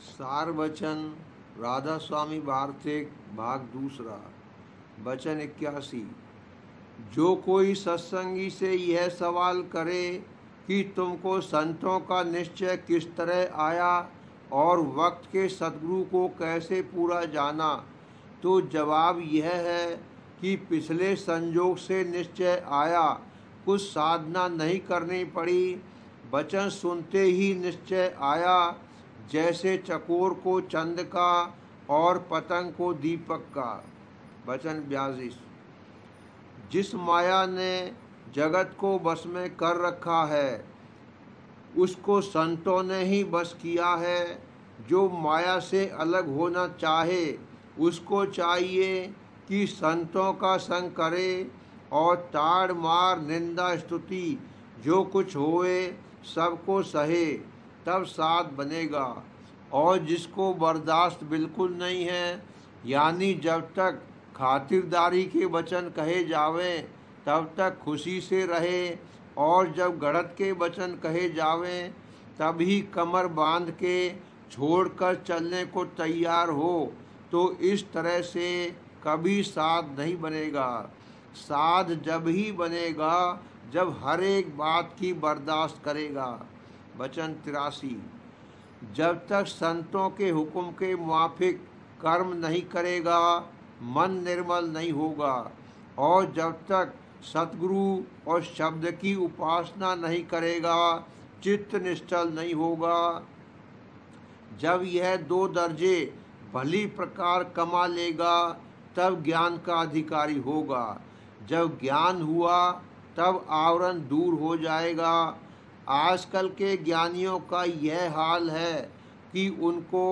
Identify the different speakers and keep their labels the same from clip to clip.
Speaker 1: सार वचन राधा स्वामी वार्तिक भाग दूसरा। वचन 81। जो कोई सत्संगी से यह सवाल करे कि तुमको संतों का निश्चय किस तरह आया और वक्त के सद्गुरु को कैसे पूरा जाना, तो जवाब यह है कि पिछले संजोग से निश्चय आया, कुछ साधना नहीं करनी पड़ी। वचन सुनते ही निश्चय आया, जैसे चकोर को चंद का और पतंग को दीपक का। वचन 42। जिस माया ने जगत को बस में कर रखा है, उसको संतों ने ही बस किया है। जो माया से अलग होना चाहे, उसको चाहिए कि संतों का संग करे और ताड़ मार निंदा स्तुति जो कुछ होए सबको सहे, तब साथ बनेगा। और जिसको बर्दाश्त बिल्कुल नहीं है, यानी जब तक खातिरदारी के वचन कहे जावें तब तक खुशी से रहे, और जब गढ़त के वचन कहे जावें तभी कमर बांध के छोड़कर चलने को तैयार हो, तो इस तरह से कभी साध नहीं बनेगा। साध जब ही बनेगा जब हर एक बात की बर्दाश्त करेगा। वचन 83। जब तक संतों के हुक्म के मुआफिक कर्म नहीं करेगा, मन निर्मल नहीं होगा। और जब तक सतगुरु और शब्द की उपासना नहीं करेगा, चित्त निश्चल नहीं होगा। जब यह दो दर्जे भली प्रकार कमा लेगा, तब ज्ञान का अधिकारी होगा। जब ज्ञान हुआ तब आवरण दूर हो जाएगा। आजकल के ज्ञानियों का यह हाल है कि उनको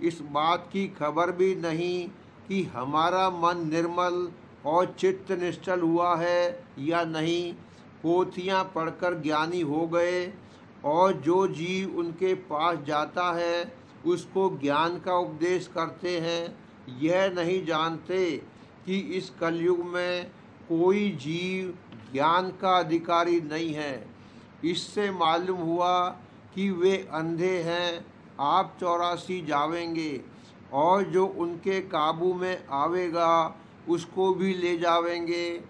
Speaker 1: इस बात की खबर भी नहीं कि हमारा मन निर्मल और चित्त निश्चल हुआ है या नहीं। पोथियाँ पढ़कर ज्ञानी हो गए, और जो जीव उनके पास जाता है उसको ज्ञान का उपदेश करते हैं, यह नहीं जानते कि इस कलयुग में कोई जीव ज्ञान का अधिकारी नहीं है। इससे मालूम हुआ कि वे अंधे हैं। आप 84 जावेंगे, और जो उनके काबू में आवेगा उसको भी ले जावेंगे।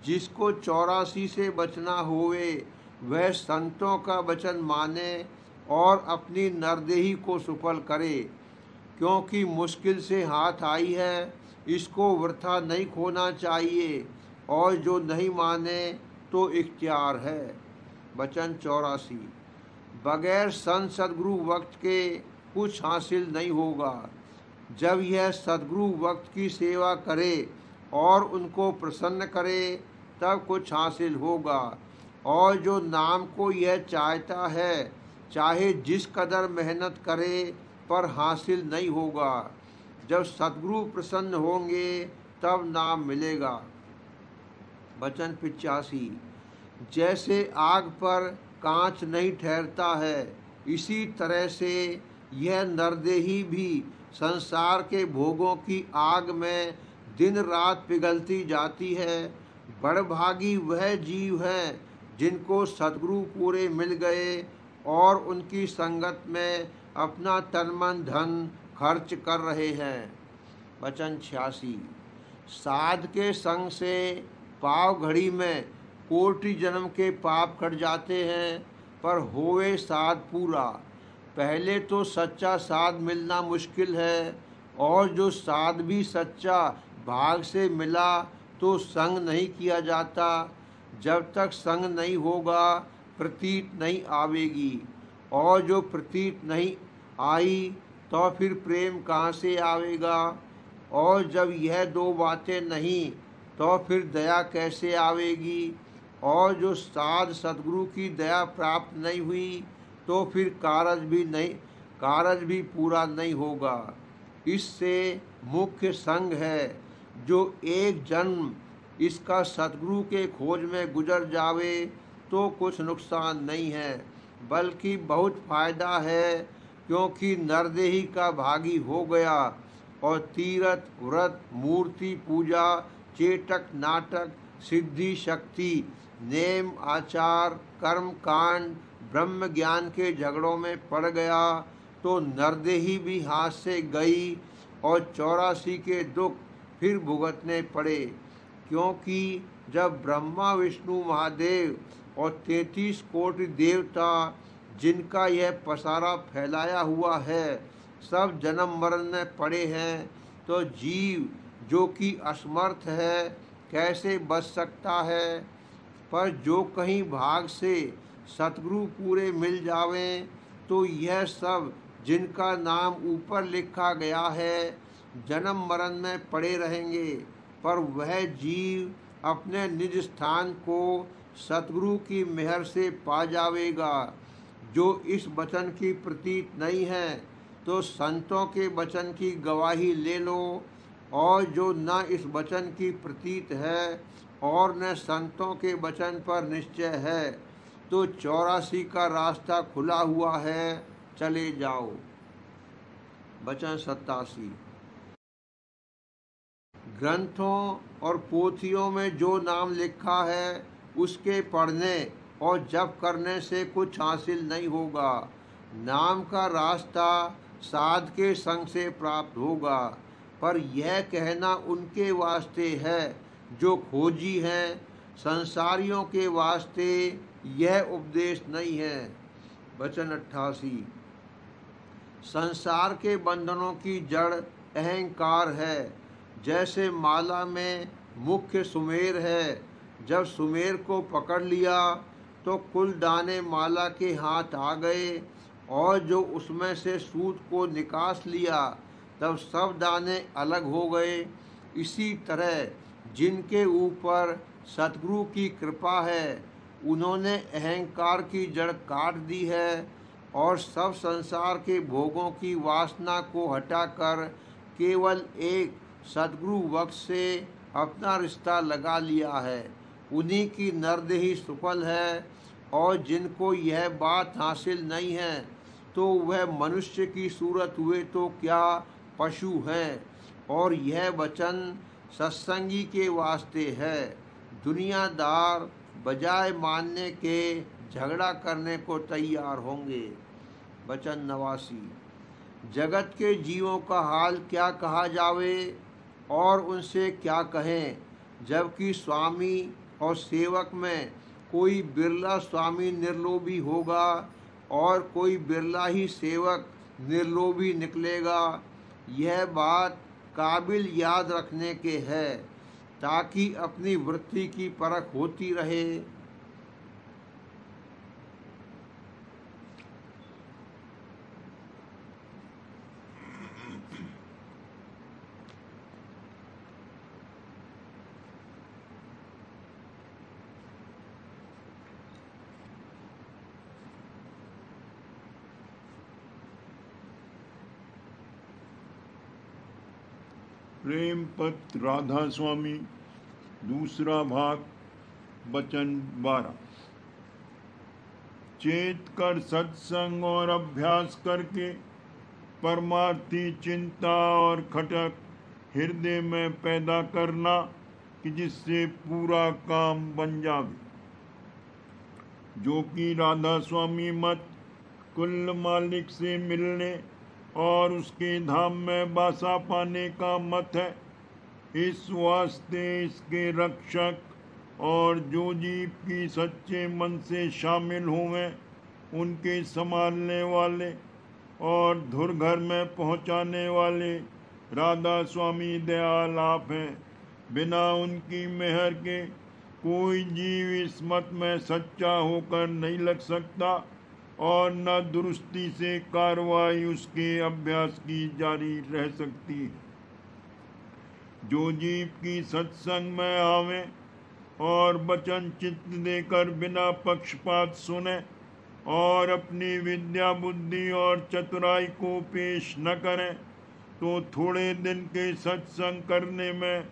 Speaker 1: जिसको 84 से बचना होवे, वह संतों का वचन माने और अपनी नरदेही को सुफल करे, क्योंकि मुश्किल से हाथ आई है, इसको वृथा नहीं खोना चाहिए। और जो नहीं माने तो इख्तियार है। वचन 84। बगैर संत सद्गुरु वक्त के कुछ हासिल नहीं होगा। जब यह सद्गुरु वक्त की सेवा करे और उनको प्रसन्न करे, तब कुछ हासिल होगा। और जो नाम को यह चाहता है, चाहे जिस कदर मेहनत करे, पर हासिल नहीं होगा। जब सद्गुरु प्रसन्न होंगे तब नाम मिलेगा। वचन 85। जैसे आग पर कांच नहीं ठहरता है, इसी तरह से यह नरदेही भी संसार के भोगों की आग में दिन रात पिघलती जाती है। बड़भागी वह जीव है जिनको सद्गुरु पूरे मिल गए और उनकी संगत में अपना तन मन धन खर्च कर रहे हैं। वचन 86। साध के संग से पाव घड़ी में कोटि जन्म के पाप कट जाते हैं, पर होवे साध पूरा। पहले तो सच्चा साध मिलना मुश्किल है, और जो साध भी सच्चा भाग से मिला तो संग नहीं किया जाता। जब तक संग नहीं होगा, प्रतीत नहीं आवेगी, और जो प्रतीत नहीं आई तो फिर प्रेम कहाँ से आवेगा। और जब यह दो बातें नहीं, तो फिर दया कैसे आवेगी। और जो साध सद्गुरु की दया प्राप्त नहीं हुई, तो फिर कारज भी पूरा नहीं होगा। इससे मुख्य संग है। जो एक जन्म इसका सद्गुरु के खोज में गुजर जावे तो कुछ नुकसान नहीं है, बल्कि बहुत फायदा है, क्योंकि नरदेही का भागी हो गया। और तीर्थ व्रत मूर्ति पूजा चेटक नाटक सिद्धि शक्ति नेम आचार कर्म कांड ब्रह्म ज्ञान के झगड़ों में पड़ गया, तो नरदेही भी हाथ से गई और 84 के दुख फिर भुगतने पड़े, क्योंकि जब ब्रह्मा विष्णु महादेव और 33 कोटि देवता जिनका यह पसारा फैलाया हुआ है सब जन्म मरण में पड़े हैं, तो जीव जो कि असमर्थ है कैसे बच सकता है। पर जो कहीं भाग से सतगुरु पूरे मिल जावें तो यह सब जिनका नाम ऊपर लिखा गया है जन्म मरण में पड़े रहेंगे, पर वह जीव अपने निज स्थान को सतगुरु की मेहर से पा जावेगा। जो इस वचन की प्रतीत नहीं है तो संतों के वचन की गवाही ले लो, और जो न इस वचन की प्रतीत है और न संतों के वचन पर निश्चय है, तो 84 का रास्ता खुला हुआ है, चले जाओ। वचन 87। ग्रंथों और पोथियों में जो नाम लिखा है उसके पढ़ने और जप करने से कुछ हासिल नहीं होगा। नाम का रास्ता साध के संग से प्राप्त होगा, पर यह कहना उनके वास्ते है जो खोजी हैं, संसारियों के वास्ते यह उपदेश नहीं है। वचन 88। संसार के बंधनों की जड़ अहंकार है, जैसे माला में मुख्य सुमेर है। जब सुमेर को पकड़ लिया तो कुल दाने माला के हाथ आ गए, और जो उसमें से सूत को निकास लिया तब सब दाने अलग हो गए। इसी तरह जिनके ऊपर सतगुरु की कृपा है उन्होंने अहंकार की जड़ काट दी है और सब संसार के भोगों की वासना को हटाकर केवल एक सतगुरु वक्त से अपना रिश्ता लगा लिया है। उन्हीं की नरदेही सुफल है, और जिनको यह बात हासिल नहीं है तो वह मनुष्य की सूरत हुए तो क्या पशु हैं। और यह वचन सत्संगी के वास्ते है। दुनियादार बजाय मानने के झगड़ा करने को तैयार होंगे। वचन 89। जगत के जीवों का हाल क्या कहा जावे और उनसे क्या कहें, जबकि स्वामी और सेवक में कोई बिरला स्वामी निर्लोभी होगा और कोई बिरला ही सेवक निर्लोभी निकलेगा। यह बात काबिल याद रखने के है, ताकि अपनी वृत्ति की परख होती रहे।
Speaker 2: प्रेम पत्र राधा स्वामी, दूसरा भाग, वचन 12। चेत कर सत्संग और अभ्यास करके परमार्थी चिंता और खटक हृदय में पैदा करना कि जिससे पूरा काम बन जावे। जो कि राधा स्वामी मत कुल मालिक से मिलने और उसके धाम में वासा पाने का मत है। इस वास्ते इसके रक्षक और जो जीव की सच्चे मन से शामिल हुए उनके संभालने वाले और धुर घर में पहुंचाने वाले राधा स्वामी दयाल आप हैं। बिना उनकी मेहर के कोई जीव इस मत में सच्चा होकर नहीं लग सकता और न दुरुस्ती से कार्रवाई उसके अभ्यास की जारी रह सकती है। जो जीव की सत्संग में आवे और वचन चित्त देकर बिना पक्षपात सुने और अपनी विद्या बुद्धि और चतुराई को पेश न करें, तो थोड़े दिन के सत्संग करने में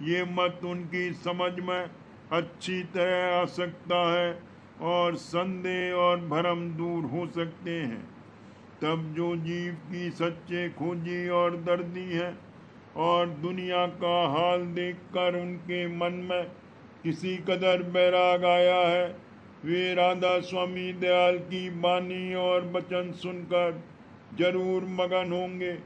Speaker 2: ये मत उनकी समझ में अच्छी तरह आ सकता है और संदेह और भ्रम दूर हो सकते हैं। तब जो जीव की सच्चे खोजी और दर्दी है और दुनिया का हाल देखकर उनके मन में किसी कदर बैराग आया है, वे राधा स्वामी दयाल की वाणी और वचन सुनकर जरूर मगन होंगे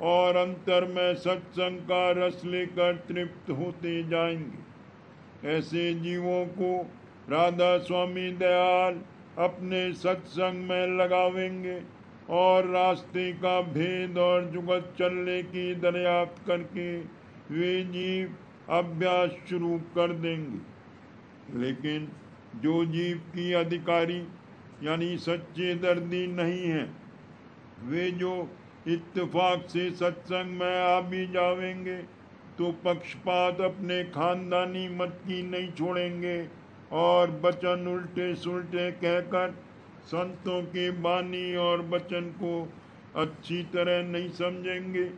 Speaker 2: और अंतर में सत्संग का रस लेकर तृप्त होते जाएंगे। ऐसे जीवों को राधा स्वामी दयाल अपने सत्संग में लगावेंगे और रास्ते का भेद और जुगत चलने की दरियाफ्त करके वे जीव अभ्यास शुरू कर देंगे। लेकिन जो जीव की अधिकारी यानी सच्चे दर्दी नहीं है, वे जो इत्तेफाक से सत्संग में आ भी जावेंगे तो पक्षपात अपने खानदानी मत की नहीं छोड़ेंगे और वचन उल्टे सुलटे कहकर संतों के बानी और वचन को अच्छी तरह नहीं समझेंगे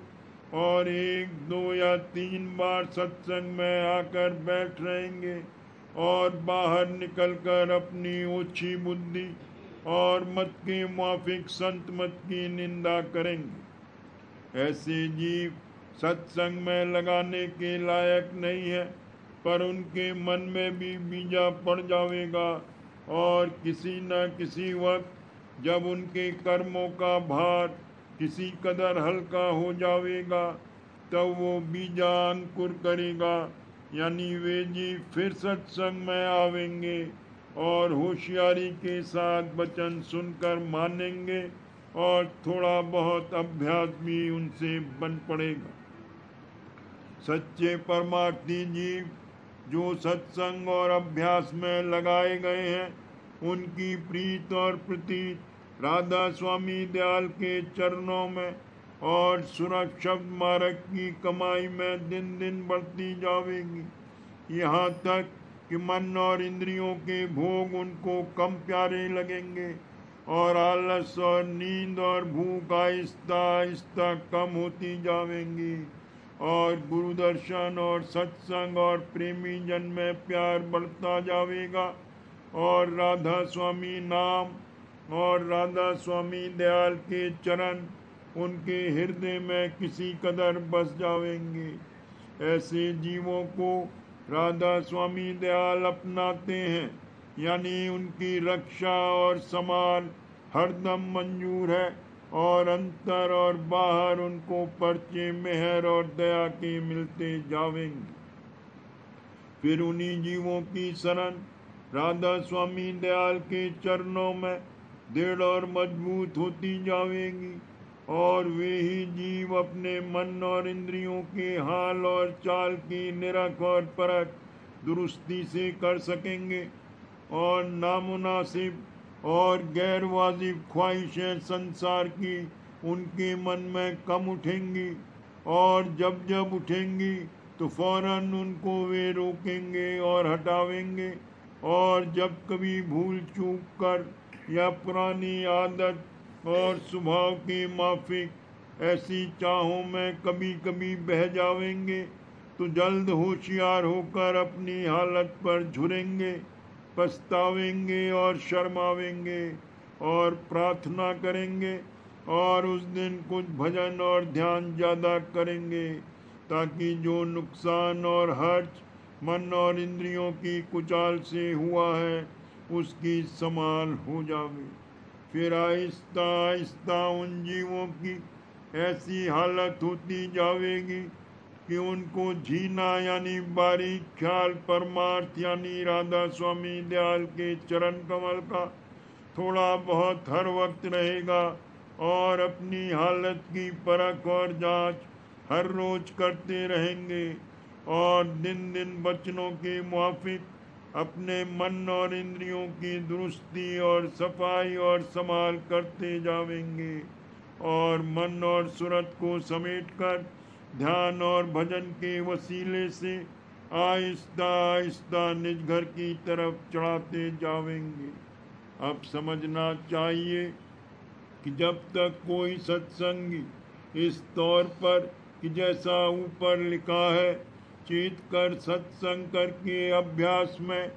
Speaker 2: और 1, 2 या 3 बार सत्संग में आकर बैठ रहेंगे और बाहर निकलकर अपनी ओछी बुद्धि और मत के मुआफिक संत मत की निंदा करेंगे। ऐसे जीव सत्संग में लगाने के लायक नहीं है, पर उनके मन में भी बीजा पड़ जाएगा और किसी न किसी वक्त जब उनके कर्मों का भार किसी कदर हल्का हो जाएगा तब वो बीजा अंकुर करेगा, यानी वे जीव फिर सत्संग में आवेंगे और होशियारी के साथ वचन सुनकर मानेंगे और थोड़ा बहुत अभ्यास भी उनसे बन पड़ेगा। सच्चे परमार्थी जीव जो सत्संग और अभ्यास में लगाए गए हैं, उनकी प्रीत और प्रतीत राधा स्वामी दयाल के चरणों में और सुरभ शब्द मार्ग की कमाई में दिन दिन बढ़ती जाएगी, यहाँ तक कि मन और इंद्रियों के भोग उनको कम प्यारे लगेंगे और आलस और नींद और भूख आहिस्ता आहिस्ता कम होती जाएंगी और गुरु दर्शन और सत्संग और प्रेमी जन में प्यार बढ़ता जाएगा और राधा स्वामी नाम और राधा स्वामी दयाल के चरण उनके हृदय में किसी कदर बस जाएंगे। ऐसे जीवों को राधा स्वामी दयाल अपनाते हैं, यानी उनकी रक्षा और संभाल हरदम मंजूर है और अंतर और बाहर उनको परचे मेहर और दया के मिलते जावेंगे। फिर उन्हीं जीवों की शरण राधा स्वामी दयाल के चरणों में दृढ़ और मजबूत होती जावेगी और वे ही जीव अपने मन और इंद्रियों के हाल और चाल की निरख और परख दुरुस्ती से कर सकेंगे और नामुनासिब और गैर वाजिब ख्वाहिशें संसार की उनके मन में कम उठेंगी और जब जब उठेंगी तो फौरन उनको वे रोकेंगे और हटावेंगे और जब कभी भूल चूक कर या पुरानी आदत और स्वभाव के माफिक ऐसी चाहों में कभी कभी बह जावेंगे तो जल्द होशियार होकर अपनी हालत पर झुरेंगे, पछतावेंगे और शर्मावेंगे और प्रार्थना करेंगे और उस दिन कुछ भजन और ध्यान ज़्यादा करेंगे ताकि जो नुकसान और हर्ज मन और इंद्रियों की कुचाल से हुआ है उसकी संभाल हो जावे। फिर आहिस्ता आहिस्ता उन जीवों की ऐसी हालत होती जाएगी कि उनको जीना यानी बारीक ख्याल परमार्थ यानी राधा स्वामी दयाल के चरण कमल का थोड़ा बहुत हर वक्त रहेगा और अपनी हालत की परख और जांच हर रोज करते रहेंगे और दिन दिन वचनों के मुआफिक अपने मन और इंद्रियों की दुरुस्ती और सफाई और संभाल करते जावेंगे और मन और सूरत को समेटकर ध्यान और भजन के वसीले से आहिस्ता आहिस्ता निज घर की तरफ चढ़ाते जावेंगे। अब समझना चाहिए कि जब तक कोई सत्संगी इस तौर पर कि जैसा ऊपर लिखा है चेत कर सत्संग करके अभ्यास में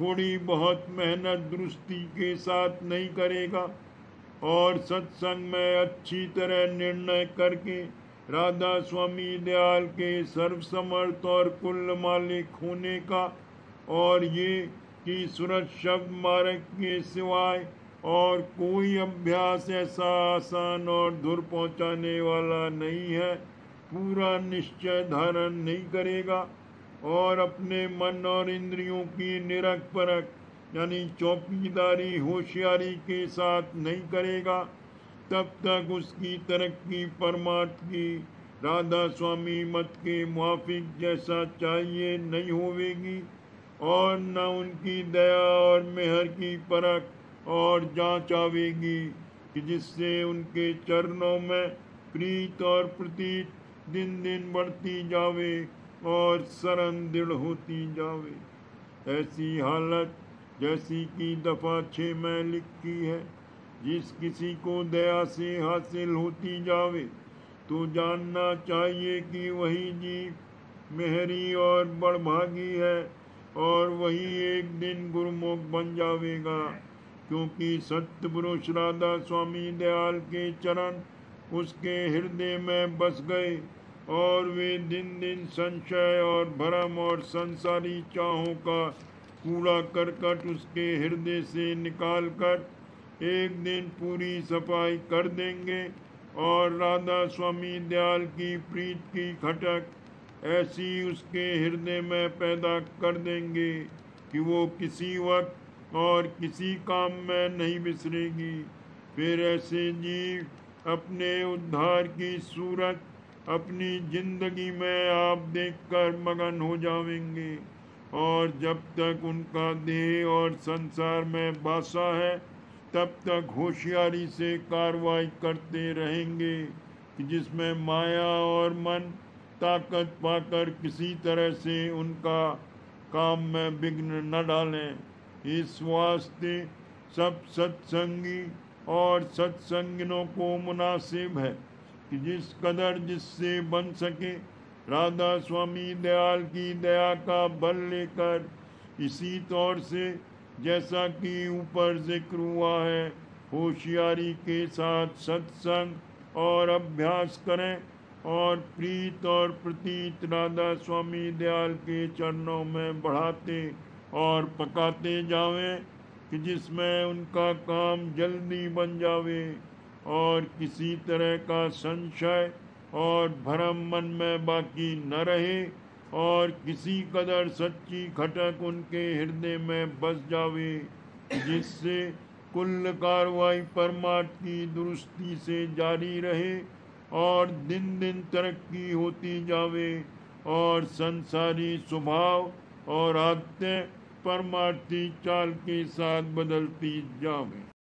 Speaker 2: थोड़ी बहुत मेहनत दुरुस्ती के साथ नहीं करेगा और सत्संग में अच्छी तरह निर्णय करके राधा स्वामी दयाल के सर्वसमर्थ और कुल मालिक होने का और ये कि सूरज शब्द मार्ग के सिवाय और कोई अभ्यास ऐसा आसान और दूर पहुंचाने वाला नहीं है। पूरा निश्चय धारण नहीं करेगा और अपने मन और इंद्रियों की निरख परख यानी चौकीदारी होशियारी के साथ नहीं करेगा, तब तक उसकी तरक्की परमार्थ की राधा स्वामी मत के मुआफिक जैसा चाहिए नहीं होवेगी और न उनकी दया और मेहर की परख और जांच आवेगी कि जिससे उनके चरणों में प्रीत और प्रतीत दिन दिन बढ़ती जावे और शरण दृढ़ होती जावे। ऐसी हालत जैसी कि दफा 6 में लिखी है, जिस किसी को दया से हासिल होती जावे तो जानना चाहिए कि वही जीव मेहरी और बड़भागी है और वही एक दिन गुरुमुख बन जावेगा, क्योंकि सत्य पुरुष राधा स्वामी दयाल के चरण उसके हृदय में बस गए और वे दिन दिन संशय और भरम और संसारी चाहों का कूड़ा करकट उसके हृदय से निकाल कर एक दिन पूरी सफाई कर देंगे और राधा स्वामी दयाल की प्रीत की खटक ऐसी उसके हृदय में पैदा कर देंगे कि वो किसी वक्त और किसी काम में नहीं बिसरेगी। फिर ऐसे जीव अपने उद्धार की सूरत अपनी जिंदगी में आप देखकर मगन हो जाएंगे और जब तक उनका देह और संसार में बासा है तब तक होशियारी से कार्रवाई करते रहेंगे कि जिसमें माया और मन ताकत पाकर किसी तरह से उनका काम में विघ्न न डालें। इस वास्ते सब सत्संगी और सत्संगिनों को मुनासिब है कि जिस कदर जिससे बन सके राधा स्वामी दयाल की दया का बल लेकर इसी तौर से जैसा कि ऊपर जिक्र हुआ है होशियारी के साथ सत्संग और अभ्यास करें और प्रीत और प्रतीत राधा स्वामी दयाल के चरणों में बढ़ाते और पकाते जावें कि जिसमें उनका काम जल्दी बन जावे और किसी तरह का संशय और भ्रम मन में बाकी न रहे और किसी कदर सच्ची खटक उनके हृदय में बस जावे, जिससे कुल कार्रवाई परमार्थ की दुरुस्ती से जारी रहे और दिन दिन तरक्की होती जावे और संसारी स्वभाव और आदतें परमार्थी चाल के साथ बदलती जावे।